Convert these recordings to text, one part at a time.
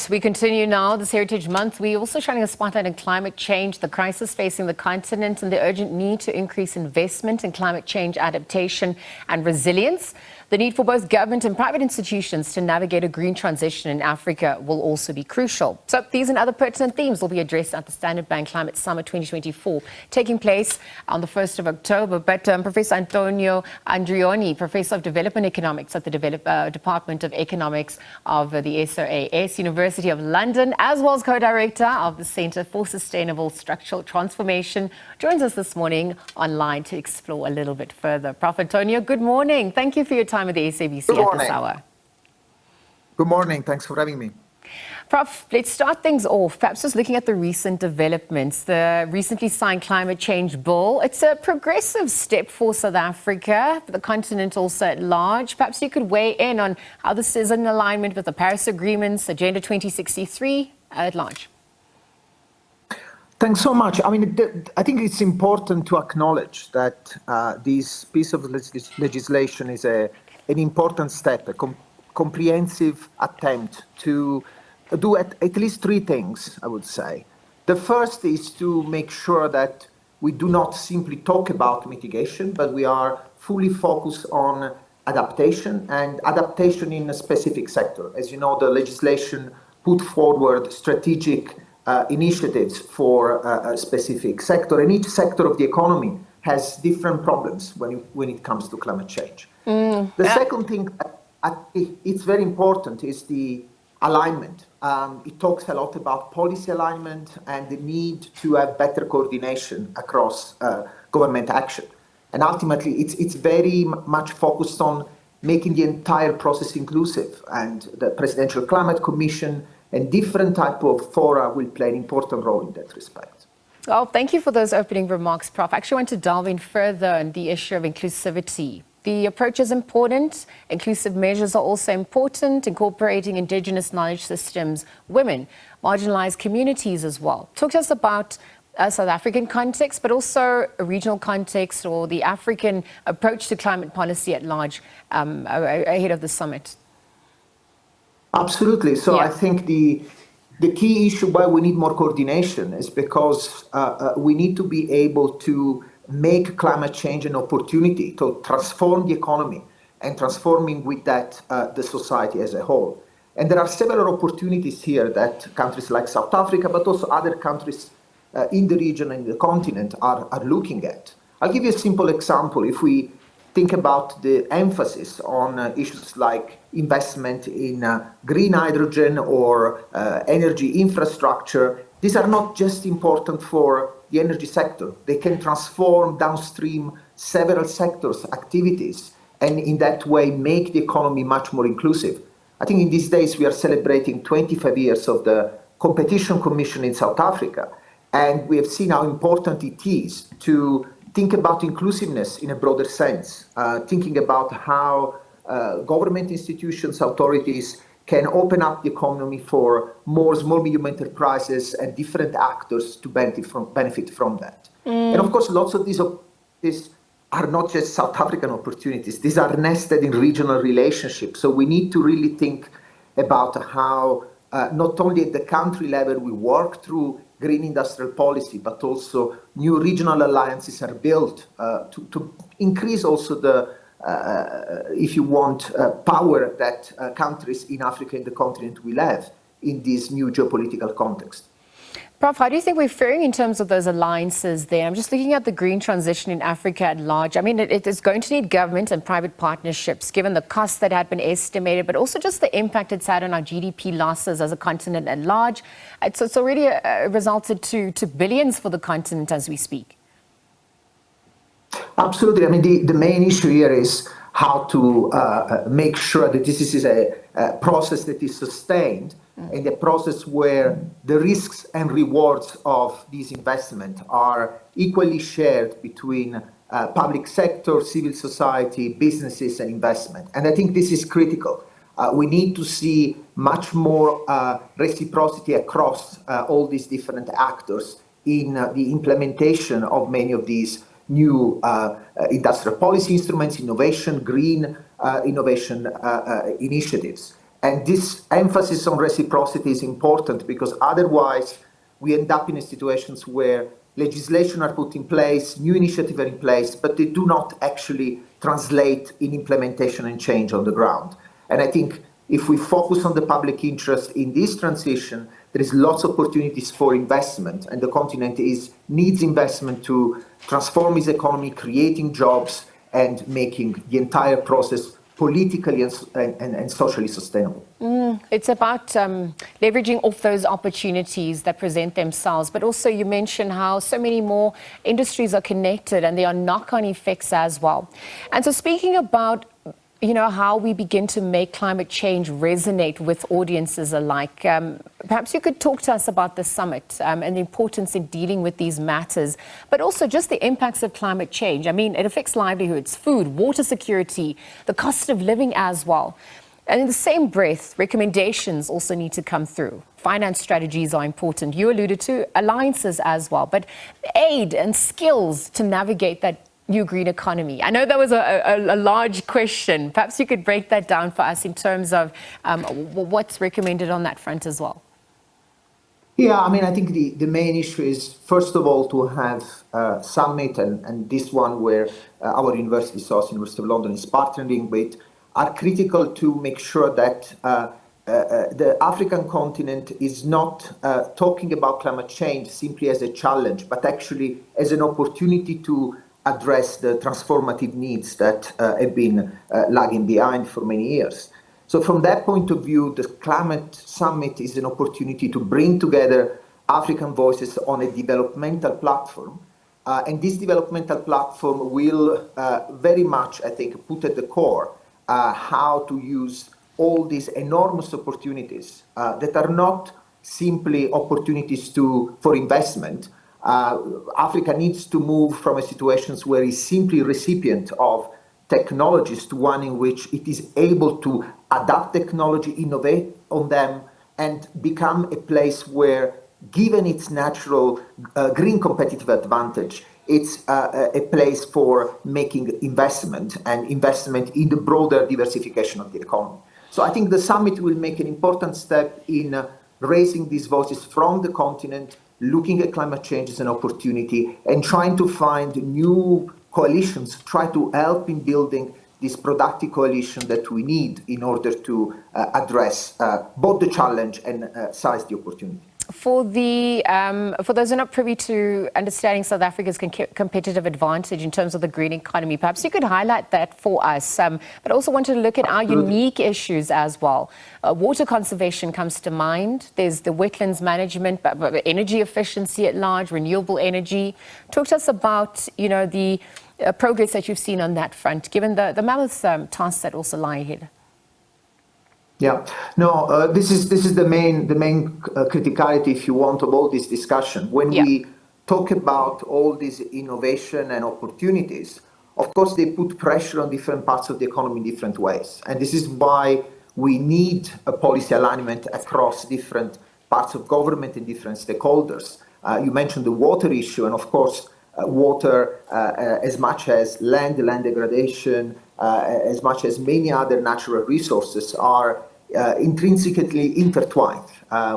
we continue now this Heritage Month. We're also shining a spotlight on climate change, the crisis facing the continent, and the urgent need to increase investment in climate change adaptation and resilience. The need for both government and private institutions to navigate a green transition in Africa will also be crucial. So these and other pertinent themes will be addressed at the Standard Bank Climate Summit 2024, taking place on the 1st of October. But Professor Antonio Andreoni, Professor of Development Economics at the Department of Economics of the SOAS, University of London, as well as co-director of the Centre for Sustainable Structural Transformation, joins us this morning online to explore a little bit further. Prof Antonio, good morning. Thank you for your time with the SABC at this hour. Good morning. Thanks for having me. Prof, let's start things off. Perhaps just looking at the recent developments, the recently signed climate change bill. It's a progressive step for South Africa, the continent also at large. Perhaps you could weigh in on how this is in alignment with the Paris Agreement's Agenda 2063 at large. Thanks so much. I mean, I think it's important to acknowledge that this piece of legislation is an important step, a comprehensive attempt to do at least three things, I would say. The first is to make sure that we do not simply talk about mitigation, but we are fully focused on adaptation and adaptation in a specific sector. As you know, the legislation put forward strategic initiatives for a specific sector, and each sector of the economy has different problems when it comes to climate change. The second thing it's very important is the alignment. It talks a lot about policy alignment and the need to have better coordination across government action. And ultimately, it's very much focused on making the entire process inclusive, and the Presidential Climate Commission and different type of fora will play an important role in that respect. Well, thank you for those opening remarks, Prof. I actually want to delve in further on the issue of inclusivity. The approach is important. Inclusive measures are also important, incorporating indigenous knowledge systems, women, marginalized communities as well. Talk to us about a South African context, but also a regional context or the African approach to climate policy at large ahead of the summit. Absolutely. So I think the key issue why we need more coordination is because we need to be able to make climate change an opportunity to transform the economy and transforming with that the society as a whole. And there are several opportunities here that countries like South Africa, but also other countries in the region and the continent are looking at. I'll give you a simple example. If we think about the emphasis on issues like investment in green hydrogen or energy infrastructure, these are not just important for the energy sector. They can transform downstream several sectors, activities, and in that way make the economy much more inclusive. I think in these days we are celebrating 25 years of the Competition Commission in South Africa, and we have seen how important it is to think about inclusiveness in a broader sense, thinking about how government institutions, authorities can open up the economy for more small, medium enterprises and different actors to benefit from that. And of course, lots of these are not just South African opportunities. These are nested in regional relationships. So we need to really think about how not only at the country level we work through green industrial policy, but also new regional alliances are built to increase also the if you want, power that countries in Africa and the continent will have in this new geopolitical context. Prof, how do you think we're faring in terms of those alliances there? I'm just looking at the green transition in Africa at large. I mean, it is going to need government and private partnerships, given the costs that had been estimated, but also just the impact it's had on our GDP losses as a continent at large. It's already resulted to billions for the continent as we speak. Absolutely. I mean, the main issue here is how to make sure that this is a process that is sustained and a process where the risks and rewards of this investment are equally shared between public sector, civil society, businesses and investment. And I think this is critical. We need to see much more reciprocity across all these different actors in the implementation of many of these new industrial policy instruments, innovation, green innovation initiatives. And this emphasis on reciprocity is important because otherwise we end up in situations where legislation are put in place, new initiatives are in place, but they do not actually translate in implementation and change on the ground. And I think if we focus on the public interest in this transition, there is lots of opportunities for investment, and the continent needs investment to transform its economy, creating jobs and making the entire process politically and socially sustainable. It's about leveraging off those opportunities that present themselves, but also you mentioned how so many more industries are connected and there are knock-on effects as well. And so speaking about how we begin to make climate change resonate with audiences alike. Perhaps you could talk to us about the summit and the importance in dealing with these matters, but also just the impacts of climate change. I mean, it affects livelihoods, food, water security, the cost of living as well. And in the same breath, recommendations also need to come through. Finance strategies are important. You alluded to alliances as well, but aid and skills to navigate that new green economy. I know that was a large question. Perhaps you could break that down for us in terms of what's recommended on that front as well. Yeah, I mean, I think the main issue is, first of all, to have a summit, and this one where our university, SOAS, University of London, is partnering with, are critical to make sure that the African continent is not talking about climate change simply as a challenge, but actually as an opportunity to address the transformative needs that have been lagging behind for many years. So from that point of view, the Climate Summit is an opportunity to bring together African voices on a developmental platform. And this developmental platform will very much, I think, put at the core how to use all these enormous opportunities that are not simply opportunities for investment. Africa needs to move from a situation where it's simply a recipient of technologies to one in which it is able to adapt technology, innovate on them, and become a place where, given its natural green competitive advantage, it's a place for making investment and investment in the broader diversification of the economy. So I think the summit will make an important step in raising these voices from the continent, looking at climate change as an opportunity, and trying to find new coalitions, try to help in building this productive coalition that we need in order to address both the challenge and seize the opportunity. For those who are not privy to understanding South Africa's competitive advantage in terms of the green economy, perhaps you could highlight that for us, but also wanted to look at our unique issues as well. Water conservation comes to mind. There's the wetlands management, but energy efficiency at large, renewable energy. Talk to us about, the progress that you've seen on that front, given the mammoth tasks that also lie ahead. Yeah, no, this is the main criticality, if you want, of all this discussion. When we talk about all this innovation and opportunities, of course, they put pressure on different parts of the economy in different ways. And this is why we need a policy alignment across different parts of government and different stakeholders. You mentioned the water issue, and of course, water, as much as land degradation, as much as many other natural resources, are intrinsically intertwined.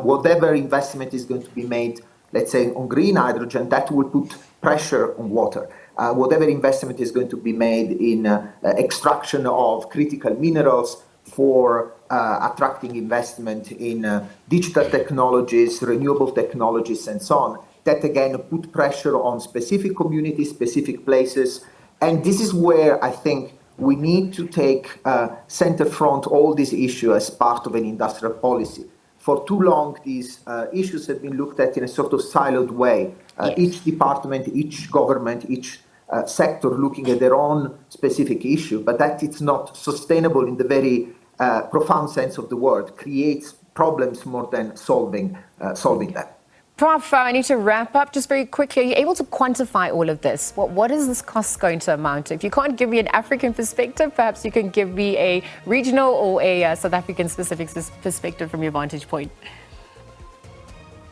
Whatever investment is going to be made, let's say, on green hydrogen, that will put pressure on water. Whatever investment is going to be made in extraction of critical minerals for attracting investment in digital technologies, renewable technologies, and so on, that again put pressure on specific communities, specific places. And this is where I think we need to take center front all these issues as part of an industrial policy. For too long, these issues have been looked at in a sort of siloed way. Each department, each government, each sector looking at their own specific issue, but that it's not sustainable in the very profound sense of the word, creates problems more than solving them. Prof, I need to wrap up just very quickly. Are you able to quantify all of this? What is this cost going to amount to? If you can't give me an African perspective, perhaps you can give me a regional or a South African specific perspective from your vantage point.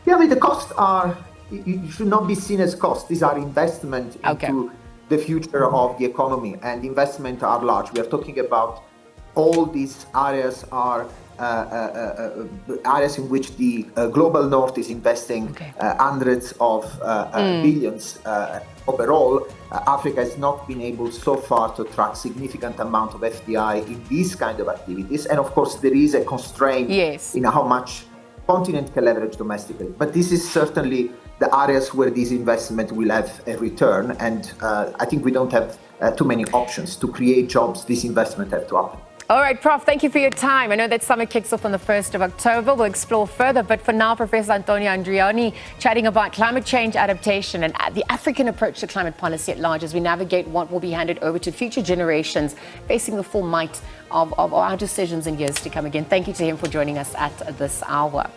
Yeah, I mean, the costs are, you should not be seen as costs. These are investment into the future of the economy, and investment are large. We are talking about all these areas are areas in which the global north is investing hundreds of billions overall. Africa has not been able so far to attract significant amount of FDI in these kind of activities. And of course, there is a constraint in how much continent can leverage domestically. But this is certainly the areas where this investment will have a return. And I think we don't have too many options to create jobs. This investment have to happen. All right, Prof, thank you for your time. I know that summer kicks off on the 1st of October. We'll explore further. But for now, Professor Antonio Andreoni chatting about climate change adaptation and the African approach to climate policy at large as we navigate what will be handed over to future generations facing the full might of our decisions in years to come. Again, thank you to him for joining us at this hour.